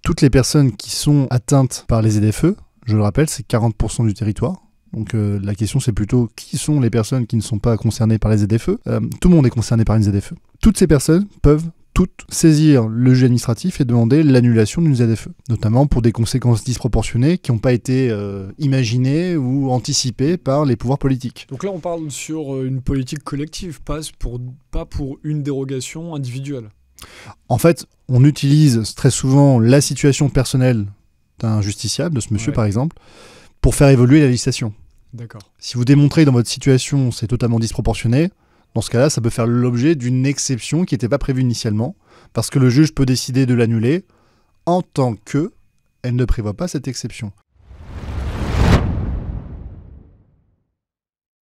toutes les personnes qui sont atteintes par les ZFE, je le rappelle, c'est 40% du territoire. Donc la question c'est plutôt qui sont les personnes qui ne sont pas concernées par les ZFE. Tout le monde est concerné par une ZFE. Toutes ces personnes peuvent toutes saisir le juge administratif et demander l'annulation d'une ZFE, notamment pour des conséquences disproportionnées qui n'ont pas été imaginées ou anticipées par les pouvoirs politiques. Donc là on parle sur une politique collective, pas pour une dérogation individuelle. En fait, on utilise très souvent la situation personnelle d'un justiciable, de ce monsieur par exemple, pour faire évoluer la législation. D'accord. Si vous démontrez que dans votre situation c'est totalement disproportionné, dans ce cas-là, ça peut faire l'objet d'une exception qui n'était pas prévue initialement, parce que le juge peut décider de l'annuler en tant qu'elle ne prévoit pas cette exception.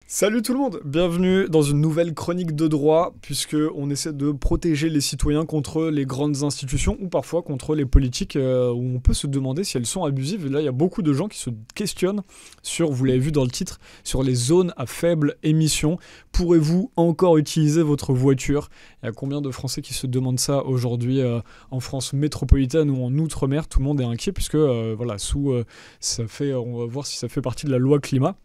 Salut tout le monde, bienvenue dans une nouvelle chronique de droit, puisque on essaie de protéger les citoyens contre les grandes institutions ou parfois contre les politiques où on peut se demander si elles sont abusives. Et là, il y a beaucoup de gens qui se questionnent sur, vous l'avez vu dans le titre, sur les zones à faible émission. Pourrez-vous encore utiliser votre voiture ? Il y a combien de Français qui se demandent ça aujourd'hui en France métropolitaine ou en Outre-mer ? Tout le monde est inquiet puisque ça fait, on va voir si ça fait partie de la loi climat.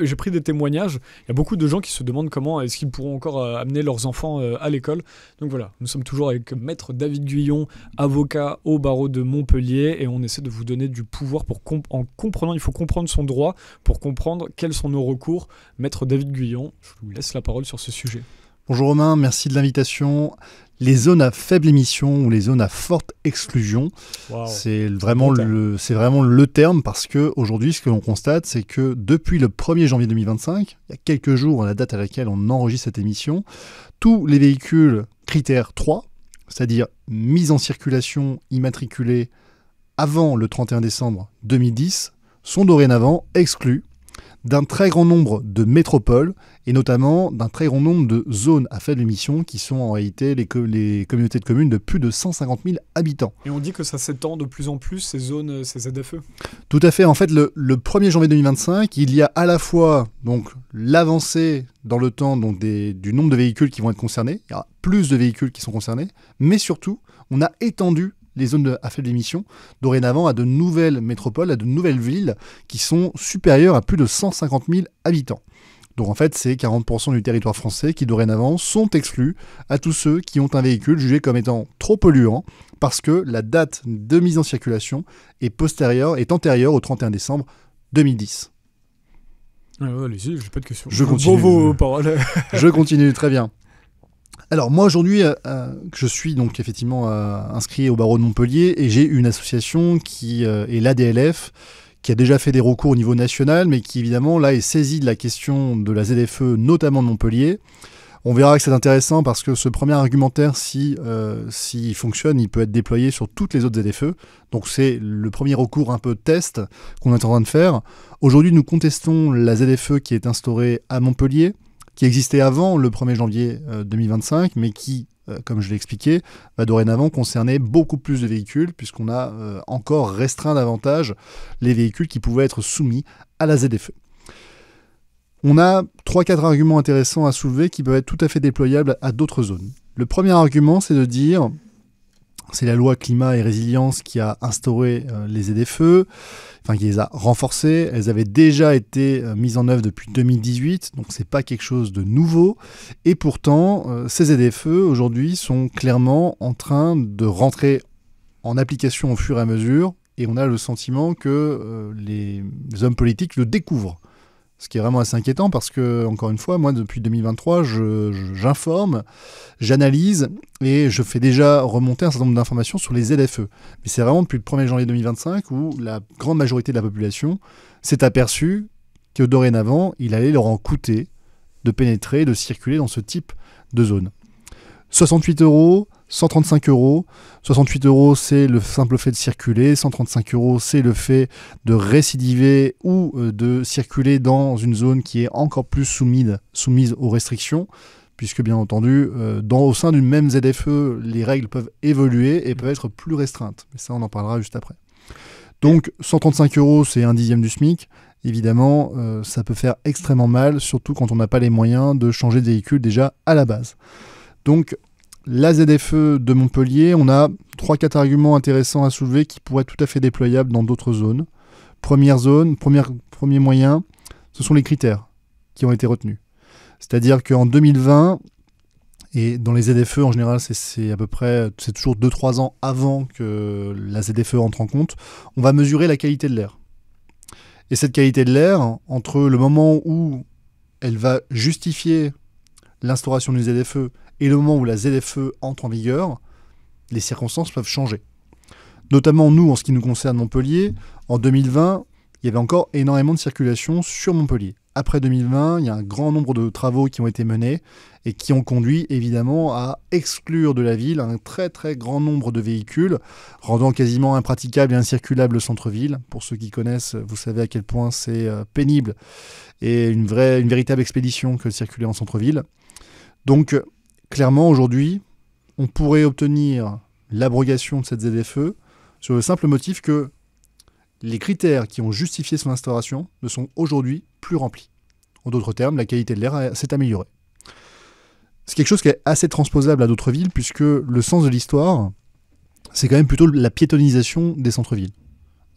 J'ai pris des témoignages, il y a beaucoup de gens qui se demandent comment est-ce qu'ils pourront encore amener leurs enfants à l'école. Donc voilà, nous sommes toujours avec Maître David Guyon, avocat au barreau de Montpellier, et on essaie de vous donner du pouvoir en comprenant, il faut comprendre son droit pour comprendre quels sont nos recours. Maître David Guyon, je vous laisse la parole sur ce sujet. Bonjour Romain, merci de l'invitation. Les zones à faible émission ou les zones à forte exclusion, c'est vraiment le terme, parce qu'aujourd'hui, ce que l'on constate, c'est que depuis le 1er janvier 2025, il y a quelques jours à la date à laquelle on enregistre cette émission, tous les véhicules critères 3, c'est-à-dire mis en circulation immatriculés avant le 31 décembre 2010, sont dorénavant exclus d'un très grand nombre de métropoles et notamment d'un très grand nombre de zones à faible émission qui sont en réalité les communautés de communes de plus de 150 000 habitants. Et on dit que ça s'étend de plus en plus, ces zones, ces ZFE ? Tout à fait. En fait, le 1er janvier 2025, il y a à la fois donc, l'avancée dans le temps donc, du nombre de véhicules qui vont être concernés. Il y aura plus de véhicules qui sont concernés, mais surtout, on a étendu les zones à faible émission, dorénavant à de nouvelles métropoles, à de nouvelles villes qui sont supérieures à plus de 150 000 habitants. Donc en fait, c'est 40% du territoire français qui dorénavant sont exclus à tous ceux qui ont un véhicule jugé comme étant trop polluant parce que la date de mise en circulation est antérieure au 31 décembre 2010. Allez-y, j'ai pas de questions. Je continue. Vos paroles. Je continue, très bien. Alors moi aujourd'hui, je suis donc effectivement inscrit au barreau de Montpellier et j'ai une association qui est l'ADLF, qui a déjà fait des recours au niveau national, mais qui évidemment là est saisie de la question de la ZFE, notamment de Montpellier. On verra que c'est intéressant parce que ce premier argumentaire, s'il fonctionne, il peut être déployé sur toutes les autres ZFE. Donc c'est le premier recours un peu test qu'on est en train de faire. Aujourd'hui, nous contestons la ZFE qui est instaurée à Montpellier, qui existait avant le 1er janvier 2025, mais qui, comme je l'ai expliqué, va dorénavant concerner beaucoup plus de véhicules, puisqu'on a encore restreint davantage les véhicules qui pouvaient être soumis à la ZFE. On a 3-4 arguments intéressants à soulever qui peuvent être tout à fait déployables à d'autres zones. Le premier argument, c'est de dire, c'est la loi climat et résilience qui a instauré les ZFE, enfin qui les a renforcées. Elles avaient déjà été mises en œuvre depuis 2018, donc c'est pas quelque chose de nouveau. Et pourtant, ces ZFE aujourd'hui sont clairement en train de rentrer en application au fur et à mesure, et on a le sentiment que les hommes politiques le découvrent. Ce qui est vraiment assez inquiétant parce que, encore une fois, moi, depuis 2023, j'informe, j'analyse et je fais déjà remonter un certain nombre d'informations sur les ZFE. Mais c'est vraiment depuis le 1er janvier 2025 où la grande majorité de la population s'est aperçue que dorénavant, il allait leur en coûter de pénétrer, de circuler dans ce type de zone. 68 €, 135 €. 68 €, c'est le simple fait de circuler. 135 €, c'est le fait de récidiver ou de circuler dans une zone qui est encore plus soumise aux restrictions, puisque bien entendu, au sein d'une même ZFE, les règles peuvent évoluer et peuvent être plus restreintes. Mais ça, on en parlera juste après. Donc, 135 €, c'est un dixième du SMIC. Évidemment, ça peut faire extrêmement mal, surtout quand on n'a pas les moyens de changer de véhicule déjà à la base. Donc, la ZFE de Montpellier, on a 3-4 arguments intéressants à soulever qui pourraient être tout à fait déployables dans d'autres zones. Première zone, premier moyen, ce sont les critères qui ont été retenus. C'est-à-dire qu'en 2020, et dans les ZFE en général, c'est toujours 2-3 ans avant que la ZFE entre en compte, on va mesurer la qualité de l'air. Et cette qualité de l'air, entre le moment où elle va justifier l'instauration d'une ZFE et le moment où la ZFE entre en vigueur, les circonstances peuvent changer. Notamment nous, en ce qui nous concerne Montpellier, en 2020, il y avait encore énormément de circulation sur Montpellier. Après 2020, il y a un grand nombre de travaux qui ont été menés et qui ont conduit évidemment à exclure de la ville un très très grand nombre de véhicules, rendant quasiment impraticable et incirculable le centre-ville. Pour ceux qui connaissent, vous savez à quel point c'est pénible et une véritable expédition que de circuler en centre-ville. Donc clairement aujourd'hui, on pourrait obtenir l'abrogation de cette ZFE sur le simple motif que les critères qui ont justifié son instauration ne sont aujourd'hui plus remplis. En d'autres termes, la qualité de l'air s'est améliorée. C'est quelque chose qui est assez transposable à d'autres villes, puisque le sens de l'histoire, c'est quand même plutôt la piétonisation des centres-villes.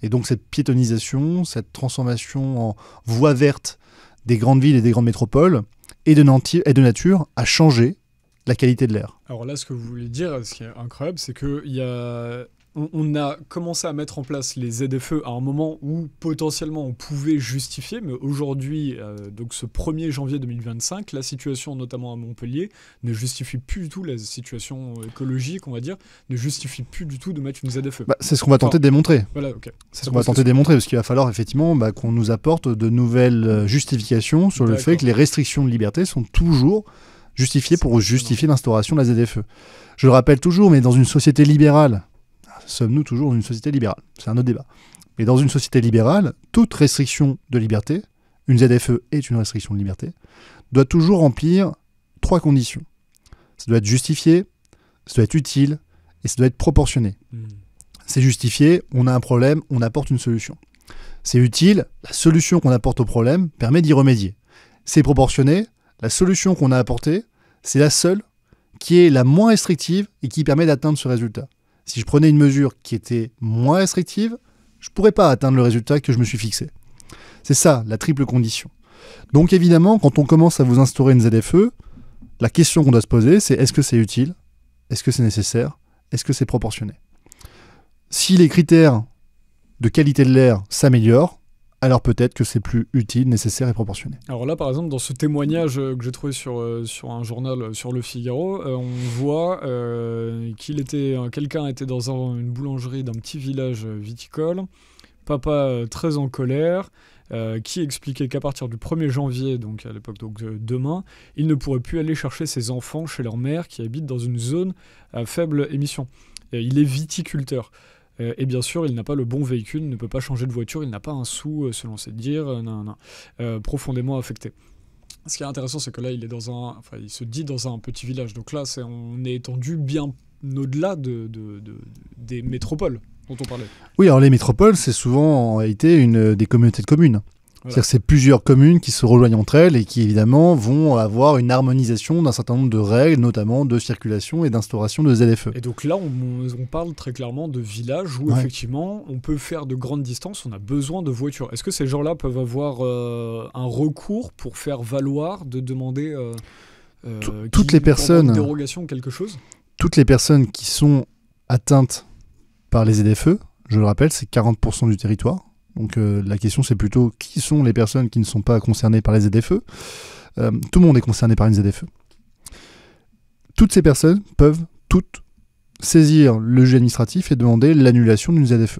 Et donc cette piétonisation, cette transformation en voie verte des grandes villes et des grandes métropoles, est de nature à changer la qualité de l'air. Alors là, ce que vous voulez dire, ce qui est incroyable, c'est qu'on a commencé à mettre en place les ZFE à un moment où potentiellement on pouvait justifier, mais aujourd'hui, donc ce 1er janvier 2025, la situation notamment à Montpellier ne justifie plus du tout, la situation écologique, on va dire, ne justifie plus du tout de mettre une ZFE. C'est ce qu'on va tenter de démontrer. Voilà, ok. C'est ce qu'on va tenter de démontrer, parce qu'il va falloir effectivement qu'on nous apporte de nouvelles justifications sur le fait que les restrictions de liberté sont toujours justifiées pour justifier l'instauration de la ZFE. Je le rappelle toujours, mais dans une société libérale, sommes-nous toujours dans une société libérale? C'est un autre débat. Mais dans une société libérale, toute restriction de liberté, une ZFE est une restriction de liberté, doit toujours remplir 3 conditions. Ça doit être justifié, ça doit être utile et ça doit être proportionné. C'est justifié, on a un problème, on apporte une solution. C'est utile, la solution qu'on apporte au problème permet d'y remédier. C'est proportionné, la solution qu'on a apportée, c'est la seule qui est la moins restrictive et qui permet d'atteindre ce résultat. Si je prenais une mesure qui était moins restrictive, je ne pourrais pas atteindre le résultat que je me suis fixé. C'est ça, la triple condition. Donc évidemment, quand on commence à vous instaurer une ZFE, la question qu'on doit se poser, c'est est-ce que c'est utile? Est-ce que c'est nécessaire? Est-ce que c'est proportionné? Si les critères de qualité de l'air s'améliorent, alors peut-être que c'est plus utile, nécessaire et proportionné. Alors là, par exemple, dans ce témoignage que j'ai trouvé sur un journal, sur Le Figaro, on voit quelqu'un était dans une boulangerie d'un petit village viticole, papa très en colère, qui expliquait qu'à partir du 1er janvier, donc à l'époque demain, il ne pourrait plus aller chercher ses enfants chez leur mère qui habite dans une zone à faible émission. Il est viticulteur. Et bien sûr, il n'a pas le bon véhicule, il ne peut pas changer de voiture, il n'a pas un sou, selon ses dires, profondément affecté. Ce qui est intéressant, c'est que là, il se dit dans un petit village. Donc là, on est étendu bien au-delà des métropoles dont on parlait. Oui, alors les métropoles, c'est souvent en réalité des communautés de communes. Voilà. C'est-à-dire que c'est plusieurs communes qui se rejoignent entre elles et qui évidemment vont avoir une harmonisation d'un certain nombre de règles, notamment de circulation et d'instauration de ZFE. Et donc là, on parle très clairement de villages où effectivement on peut faire de grandes distances, on a besoin de voitures. Est-ce que ces gens-là peuvent avoir un recours pour faire valoir de demander toutes les personnes, une dérogation ou quelque chose? Toutes les personnes qui sont atteintes par les ZFE, je le rappelle, c'est 40% du territoire. Donc la question c'est plutôt qui sont les personnes qui ne sont pas concernées par les ZFE. Tout le monde est concerné par une ZFE. Toutes ces personnes peuvent toutes saisir le juge administratif et demander l'annulation d'une ZFE.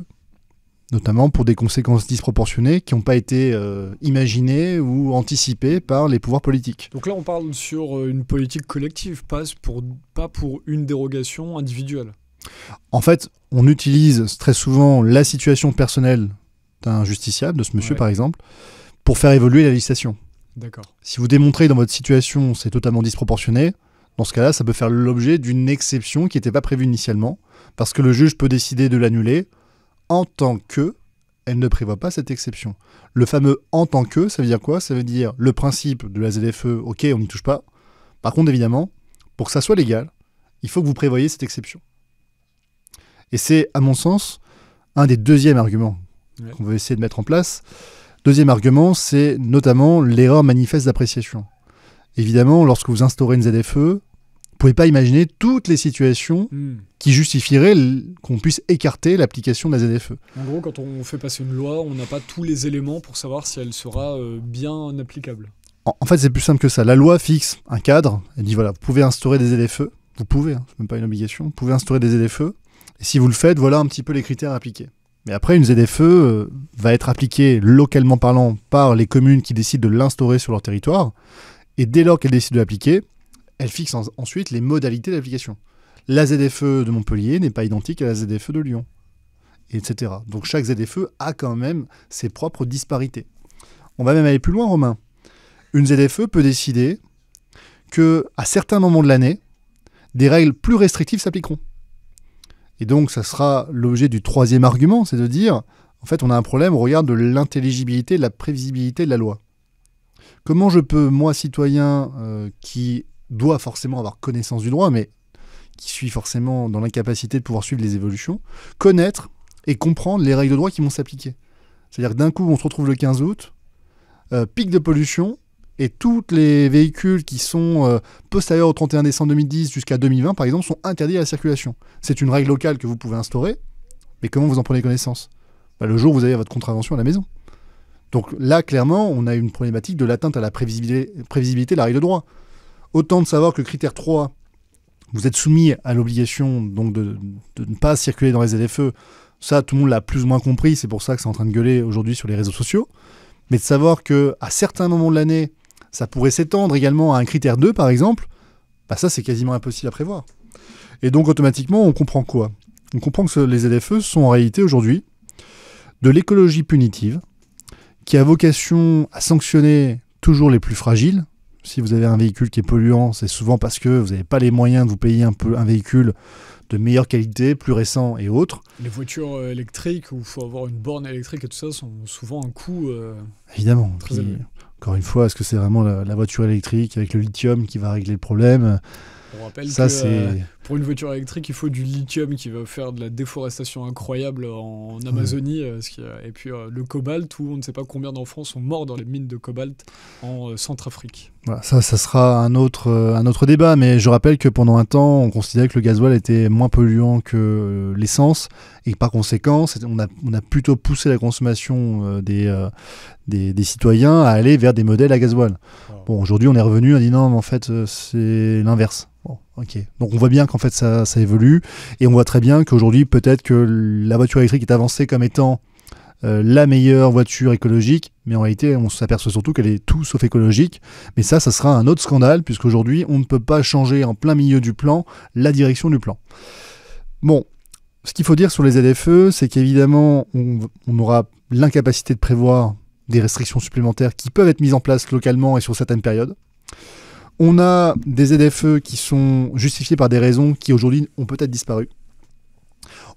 Notamment pour des conséquences disproportionnées qui n'ont pas été imaginées ou anticipées par les pouvoirs politiques. Donc là on parle sur une politique collective, pas pour une dérogation individuelle. En fait, on utilise très souvent la situation personnelle d'un justiciable, de ce monsieur par exemple, pour faire évoluer la législation. D'accord. Si vous démontrez que dans votre situation c'est totalement disproportionné, dans ce cas-là, ça peut faire l'objet d'une exception qui n'était pas prévue initialement, parce que le juge peut décider de l'annuler en tant que elle ne prévoit pas cette exception. Le fameux « en tant que », ça veut dire quoi? Ça veut dire le principe de la ZFE, ok, on n'y touche pas. Par contre, évidemment, pour que ça soit légal, il faut que vous prévoyiez cette exception. Et c'est, à mon sens, un des deuxièmes arguments qu'on veut essayer de mettre en place. Deuxième argument, c'est notamment l'erreur manifeste d'appréciation. Évidemment, lorsque vous instaurez une ZFE, vous ne pouvez pas imaginer toutes les situations qui justifieraient qu'on puisse écarter l'application de la ZFE. En gros, quand on fait passer une loi, on n'a pas tous les éléments pour savoir si elle sera bien applicable. En fait, c'est plus simple que ça. La loi fixe un cadre, elle dit voilà, vous pouvez instaurer des ZFE, vous pouvez, c'est même pas une obligation, vous pouvez instaurer des ZFE, et si vous le faites, voilà un petit peu les critères à appliquer. Mais après, une ZFE va être appliquée localement parlant par les communes qui décident de l'instaurer sur leur territoire, et dès lors qu'elles décident de l'appliquer, elles fixent ensuite les modalités d'application. La ZFE de Montpellier n'est pas identique à la ZFE de Lyon, etc. Donc chaque ZFE a quand même ses propres disparités. On va même aller plus loin, Romain. Une ZFE peut décider qu'à certains moments de l'année, des règles plus restrictives s'appliqueront. Et donc, ça sera l'objet du troisième argument, c'est de dire, en fait, on a un problème au regard de l'intelligibilité, de la prévisibilité de la loi. Comment je peux, moi, citoyen, qui doit forcément avoir connaissance du droit, mais qui suis forcément dans l'incapacité de pouvoir suivre les évolutions, connaître et comprendre les règles de droit qui vont s'appliquer. C'est-à-dire que d'un coup, on se retrouve le 15 août, pic de pollution, et tous les véhicules qui sont postérieurs au 31 décembre 2010 jusqu'à 2020, par exemple, sont interdits à la circulation. C'est une règle locale que vous pouvez instaurer, mais comment vous en prenez connaissance ? Le jour où vous avez votre contravention à la maison. Donc là, clairement, on a une problématique de l'atteinte à la prévisibilité de la règle de droit. Autant de savoir que critère 3, vous êtes soumis à l'obligation donc de ne pas circuler dans les ZFE. Ça, tout le monde l'a plus ou moins compris, c'est pour ça que c'est en train de gueuler aujourd'hui sur les réseaux sociaux. Mais de savoir qu'à certains moments de l'année, ça pourrait s'étendre également à un critère 2, par exemple, ça, c'est quasiment impossible à prévoir. Et donc, automatiquement, on comprend quoi ? On comprend que les ZFE sont en réalité, aujourd'hui, de l'écologie punitive, qui a vocation à sanctionner toujours les plus fragiles. Si vous avez un véhicule qui est polluant, c'est souvent parce que vous n'avez pas les moyens de vous payer un véhicule de meilleure qualité, plus récent et autres. Les voitures électriques, où il faut avoir une borne électrique et tout ça, sont souvent un coût évidemment, très élevé. Encore une fois, est-ce que c'est vraiment la voiture électrique avec le lithium qui va régler le problème ? On rappelle ça, que pour une voiture électrique, il faut du lithium qui va faire de la déforestation incroyable en Amazonie. Et puis le cobalt, où on ne sait pas combien d'enfants sont morts dans les mines de cobalt en Centrafrique. Voilà, ça sera un autre débat, mais je rappelle que pendant un temps, on considérait que le gasoil était moins polluant que l'essence, et par conséquent, on a plutôt poussé la consommation des citoyens à aller vers des modèles à gasoil. Bon, aujourd'hui, on est revenu, on a dit non, mais en fait, c'est l'inverse. Bon, ok. Donc on voit bien qu'en fait ça évolue, et on voit très bien qu'aujourd'hui, peut-être que la voiture électrique est avancée comme étant la meilleure voiture écologique, mais en réalité, on s'aperçoit surtout qu'elle est tout sauf écologique. Mais ça sera un autre scandale, puisqu'aujourd'hui, on ne peut pas changer en plein milieu du plan la direction du plan. Bon, ce qu'il faut dire sur les ZFE, c'est qu'évidemment, on aura l'incapacité de prévoir des restrictions supplémentaires qui peuvent être mises en place localement et sur certaines périodes. On a des ZFE qui sont justifiés par des raisons qui aujourd'hui ont peut-être disparu.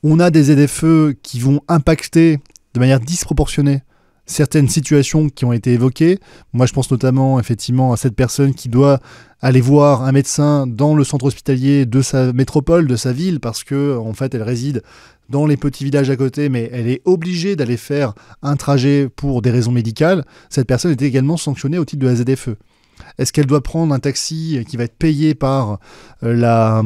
On a des ZFE qui vont impacter de manière disproportionnée certaines situations qui ont été évoquées. Moi, je pense notamment effectivement à cette personne qui doit aller voir un médecin dans le centre hospitalier de sa métropole, de sa ville, parce que en fait, elle réside dans les petits villages à côté, mais elle est obligée d'aller faire un trajet pour des raisons médicales. Cette personne est également sanctionnée au titre de la ZFE. Est-ce qu'elle doit prendre un taxi qui va être payé par la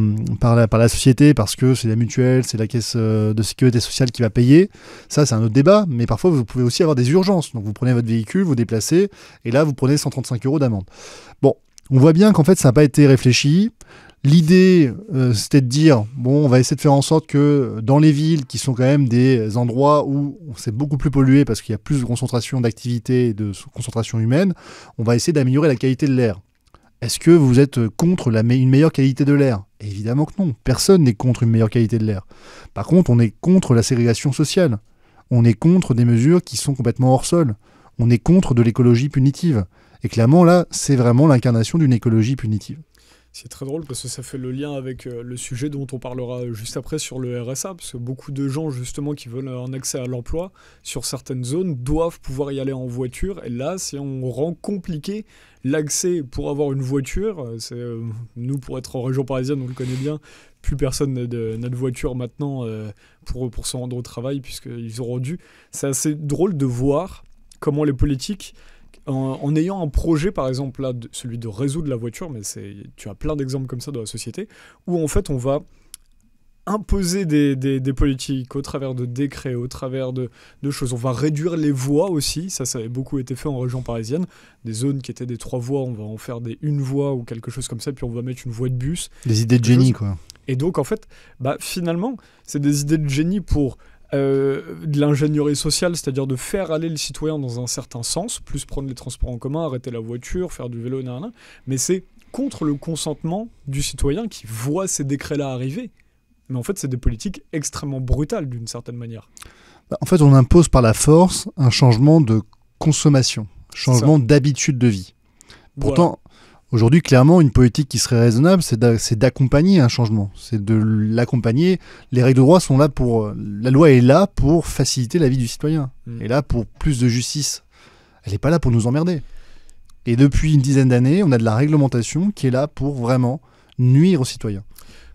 société parce que c'est la mutuelle, c'est la caisse de sécurité sociale qui va payer ? Ça, c'est un autre débat, mais parfois vous pouvez aussi avoir des urgences. Donc vous prenez votre véhicule, vous déplacez, et là vous prenez 135 € d'amende. Bon, on voit bien qu'en fait ça n'a pas été réfléchi. L'idée, c'était de dire, bon, on va essayer de faire en sorte que dans les villes, qui sont quand même des endroits où c'est beaucoup plus pollué parce qu'il y a plus de concentration d'activité et de concentration humaine, on va essayer d'améliorer la qualité de l'air. Est-ce que vous êtes contre une meilleure qualité de l'air ? Évidemment que non. Personne n'est contre une meilleure qualité de l'air. Par contre, on est contre la ségrégation sociale. On est contre des mesures qui sont complètement hors sol. On est contre de l'écologie punitive. Et clairement, là, c'est vraiment l'incarnation d'une écologie punitive. C'est très drôle parce que ça fait le lien avec le sujet dont on parlera juste après sur le RSA, parce que beaucoup de gens justement qui veulent un accès à l'emploi sur certaines zones doivent pouvoir y aller en voiture, et là si on rend compliqué l'accès pour avoir une voiture, nous pour être en région parisienne on le connaît bien, plus personne n'a de voiture maintenant pour se rendre au travail puisqu'ils auront dû. C'est assez drôle de voir comment les politiques, en ayant un projet, par exemple là, celui de résoudre la voiture, mais tu as plein d'exemples comme ça dans la société, où en fait on va imposer des politiques au travers de décrets, au travers de choses. On va réduire les voies aussi, ça avait beaucoup été fait en région parisienne. Des zones qui étaient des 3 voies, on va en faire des 1 voie ou quelque chose comme ça, puis on va mettre une voie de bus. Des idées de génie, quoi. Et donc en fait, finalement, c'est des idées de génie pour de l'ingénierie sociale, c'est-à-dire de faire aller le citoyen dans un certain sens, plus prendre les transports en commun, arrêter la voiture, faire du vélo, mais c'est contre le consentement du citoyen qui voit ces décrets-là arriver. Mais en fait, c'est des politiques extrêmement brutales, d'une certaine manière. En fait, on impose par la force un changement de consommation, changement d'habitude de vie. Pourtant, aujourd'hui, clairement, une politique qui serait raisonnable, c'est d'accompagner un changement. C'est de l'accompagner. Les règles de droit sont là pour... La loi est là pour faciliter la vie du citoyen. Et là pour plus de justice. Elle n'est pas là pour nous emmerder. Et depuis une dizaine d'années, on a de la réglementation qui est là pour vraiment nuire aux citoyens.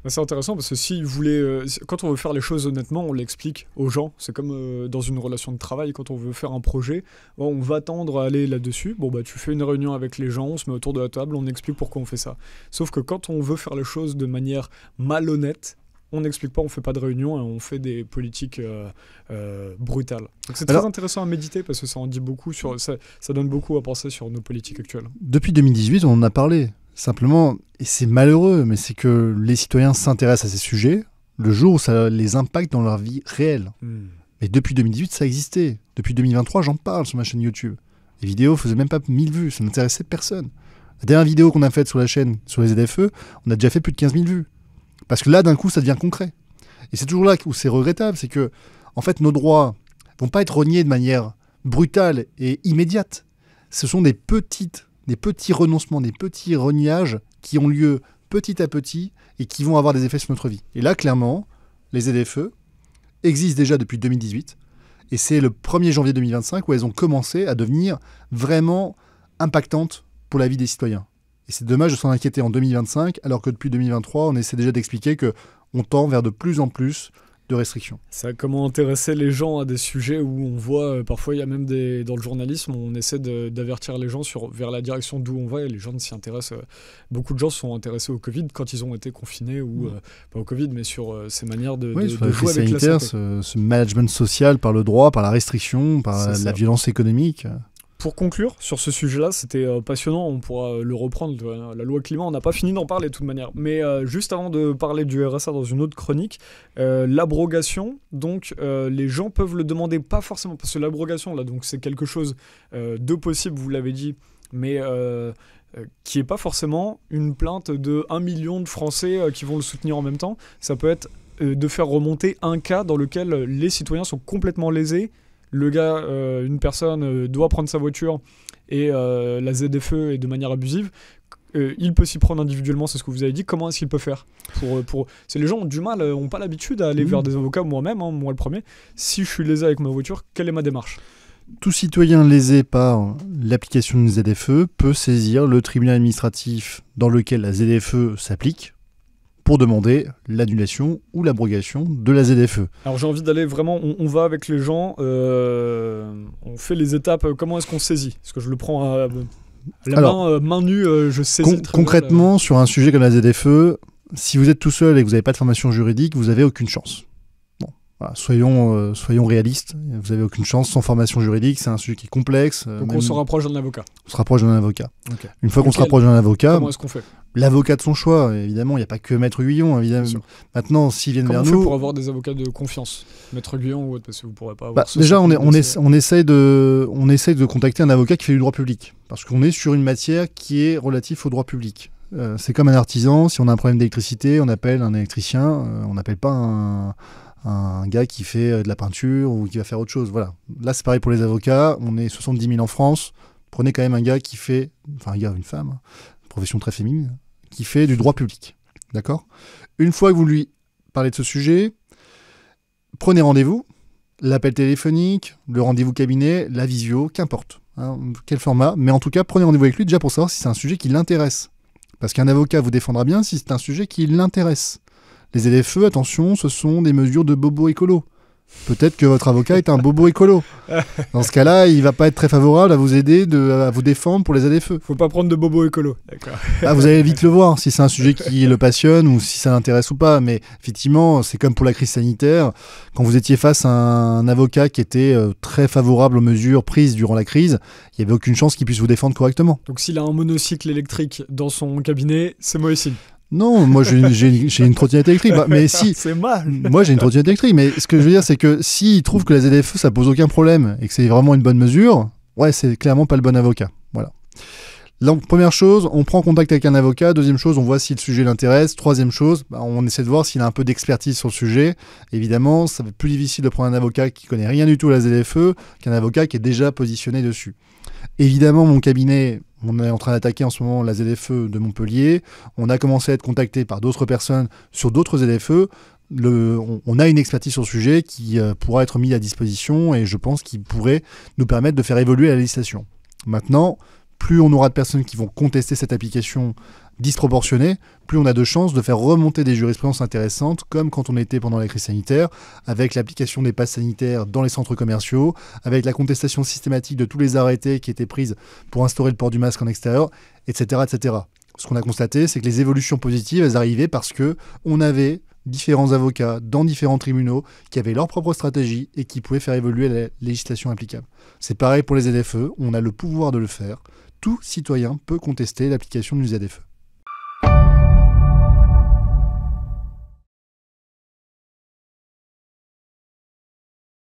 C'est intéressant parce que quand on veut faire les choses honnêtement, on l'explique aux gens. C'est comme dans une relation de travail, quand on veut faire un projet, on va tendre à aller là-dessus. Tu fais une réunion avec les gens, on se met autour de la table, on explique pourquoi on fait ça. Sauf que quand on veut faire les choses de manière malhonnête, on n'explique pas, on fait pas de réunion et on fait des politiques brutales. Donc c'est très intéressant à méditer parce que ça en dit beaucoup ça donne beaucoup à penser sur nos politiques actuelles. Depuis 2018, on en a parlé. Simplement, et c'est malheureux, mais c'est que les citoyens s'intéressent à ces sujets le jour où ça les impacte dans leur vie réelle. Mais depuis 2018, ça existait. Depuis 2023, j'en parle sur ma chaîne YouTube. Les vidéos faisaient même pas 1000 vues, ça n'intéressait personne. La dernière vidéo qu'on a faite sur la chaîne, sur les ZFE, on a déjà fait plus de 15 000 vues. Parce que là, d'un coup, ça devient concret. Et c'est toujours là où c'est regrettable, c'est que, en fait, nos droits vont pas être reniés de manière brutale et immédiate. Ce sont des petits renoncements, des petits reniages qui ont lieu petit à petit et qui vont avoir des effets sur notre vie. Et là, clairement, les ZFE existent déjà depuis 2018 et c'est le 1er janvier 2025 où elles ont commencé à devenir vraiment impactantes pour la vie des citoyens. Et c'est dommage de s'en inquiéter en 2025 alors que depuis 2023, on essaie déjà d'expliquer qu'on tend vers de plus en plus de restrictions. Ça a comment intéresser les gens à des sujets où on voit, parfois il y a même dans le journalisme, on essaie d'avertir les gens vers la direction d'où on va et les gens s'y intéressent. Beaucoup de gens se sont intéressés au Covid quand ils ont été confinés, ou pas au Covid, mais sur ces manières de jouer avec la santé. Ce management social par le droit, par la restriction, par la violence économique. Pour conclure sur ce sujet-là, c'était passionnant, on pourra le reprendre. La loi climat, on n'a pas fini d'en parler de toute manière. Mais juste avant de parler du RSA dans une autre chronique, l'abrogation, donc les gens peuvent le demander, pas forcément, parce que l'abrogation, là, donc c'est quelque chose de possible, vous l'avez dit, mais qui n'est pas forcément une plainte de 1 million de Français qui vont le soutenir en même temps. Ça peut être de faire remonter un cas dans lequel les citoyens sont complètement lésés. Le gars, une personne doit prendre sa voiture et la ZFE est de manière abusive. Il peut s'y prendre individuellement, c'est ce que vous avez dit. Comment est-ce qu'il peut faire C'est les gens ont du mal, n'ont pas l'habitude à aller vers des avocats, moi-même, moi le premier. Si je suis lésé avec ma voiture, quelle est ma démarche ? Tout citoyen lésé par l'application d'une ZFE peut saisir le tribunal administratif dans lequel la ZFE s'applique pour demander l'annulation ou l'abrogation de la ZFE. Alors j'ai envie d'aller vraiment, on va avec les gens, on fait les étapes, comment est-ce qu'on saisit ? Est-ce que je le prends à main nue, je saisis concrètement, sur un sujet comme la ZFE, si vous êtes tout seul et que vous n'avez pas de formation juridique, vous n'avez aucune chance. Bon, voilà, soyons réalistes, vous n'avez aucune chance sans formation juridique, c'est un sujet qui est complexe. Donc on se rapproche d'un avocat. On se rapproche d'un avocat. Okay. Une fois qu'on se rapproche d'un avocat, comment est-ce qu'on fait ? L'avocat de son choix, évidemment, il n'y a pas que Maître Guyon, évidemment. Maintenant, s'ils viennent vers nous... Comment on fait pour avoir des avocats de confiance ? Maître Guyon ou autre, parce que vous ne pourrez pas avoir... Déjà, on essaye de contacter un avocat qui fait du droit public, parce qu'on est sur une matière qui est relative au droit public. C'est comme un artisan, si on a un problème d'électricité, on appelle un électricien, on n'appelle pas un gars qui fait de la peinture ou qui va faire autre chose. Voilà. Là, c'est pareil pour les avocats, on est 70 000 en France, prenez quand même un gars qui fait... Enfin, un gars, une femme, profession très féminine, qui fait du droit public. D'accord ? Une fois que vous lui parlez de ce sujet, prenez rendez-vous, l'appel téléphonique, le rendez-vous cabinet, la visio, qu'importe. Quel format, mais en tout cas, prenez rendez-vous avec lui déjà pour savoir si c'est un sujet qui l'intéresse. Parce qu'un avocat vous défendra bien si c'est un sujet qui l'intéresse. Les ZFE, attention, ce sont des mesures de bobo écolo. Peut-être que votre avocat est un bobo écolo. Dans ce cas-là, il va pas être très favorable à vous aider, à vous défendre pour les ZFE. Faut pas prendre de bobo écolo. D'accord. Ah, vous allez vite le voir si c'est un sujet qui le passionne ou si ça l'intéresse ou pas. Mais effectivement, c'est comme pour la crise sanitaire. Quand vous étiez face à un avocat qui était très favorable aux mesures prises durant la crise, il n'y avait aucune chance qu'il puisse vous défendre correctement. Donc s'il a un monocycle électrique dans son cabinet, c'est mauvais signe. Non, moi j'ai une trottinette électrique. Mais si, c'est mal. moi j'ai une trottinette électrique. Mais ce que je veux dire, c'est que s'il trouve que la ZFE ça pose aucun problème et que c'est vraiment une bonne mesure, ouais, c'est clairement pas le bon avocat. Voilà. Donc première chose, on prend contact avec un avocat. Deuxième chose, on voit si le sujet l'intéresse. Troisième chose, on essaie de voir s'il a un peu d'expertise sur le sujet. Évidemment, ça va être plus difficile de prendre un avocat qui connaît rien du tout à la ZFE qu'un avocat qui est déjà positionné dessus. Évidemment, mon cabinet, on est en train d'attaquer en ce moment la ZFE de Montpellier. On a commencé à être contacté par d'autres personnes sur d'autres ZFE. On a une expertise sur le sujet qui pourra être mise à disposition et je pense qu'il pourrait nous permettre de faire évoluer la législation. Maintenant, plus on aura de personnes qui vont contester cette application disproportionnée, plus on a de chances de faire remonter des jurisprudences intéressantes, comme quand on était pendant la crise sanitaire, avec l'application des passes sanitaires dans les centres commerciaux, avec la contestation systématique de tous les arrêtés qui étaient prises pour instaurer le port du masque en extérieur, etc. etc. Ce qu'on a constaté, c'est que les évolutions positives, elles arrivaient parce qu'on avait différents avocats dans différents tribunaux qui avaient leur propre stratégie et qui pouvaient faire évoluer la législation applicable. C'est pareil pour les ZFE, on a le pouvoir de le faire. Tout citoyen peut contester l'application du ZFE.